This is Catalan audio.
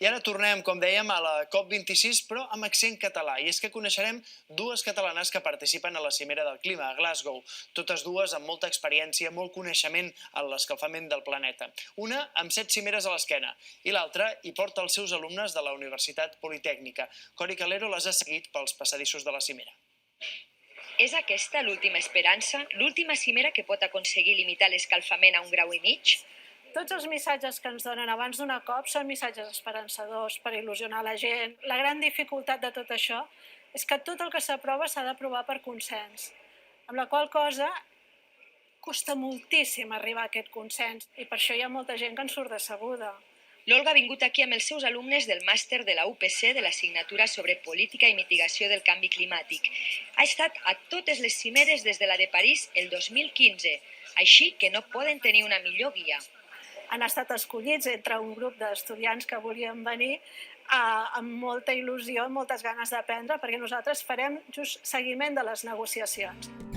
I ara tornem, com dèiem, a la COP26, però amb accent català. I és que coneixerem dues catalanes que participen a la Cimera del Clima, a Glasgow. Totes dues amb molta experiència, molt coneixement en l'escalfament del planeta. Una amb 7 cimeres a l'esquena i l'altra hi porta els seus alumnes de la Universitat Politècnica. Cori Calero les ha seguit pels passadissos de la Cimera. És aquesta l'última esperança, l'última cimera que pot aconseguir limitar l'escalfament a 1,5 graus? Tots els missatges que ens donen abans d'una COP són missatges esperançadors per il·lusionar la gent. La gran dificultat de tot això és que tot el que s'aprova s'ha d'aprovar per consens, amb la qual cosa costa moltíssim arribar a aquest consens i per això hi ha molta gent que en surt decebuda. L'Olga ha vingut aquí amb els seus alumnes del màster de la UPC de l'assignatura sobre política i mitigació del canvi climàtic. Ha estat a totes les cimeres des de la de París el 2015, així que no poden tenir una millor guia. Han estat escollits entre un grup d'estudiants que volien venir amb molta il·lusió, amb moltes ganes d'aprendre, perquè nosaltres farem just seguiment de les negociacions.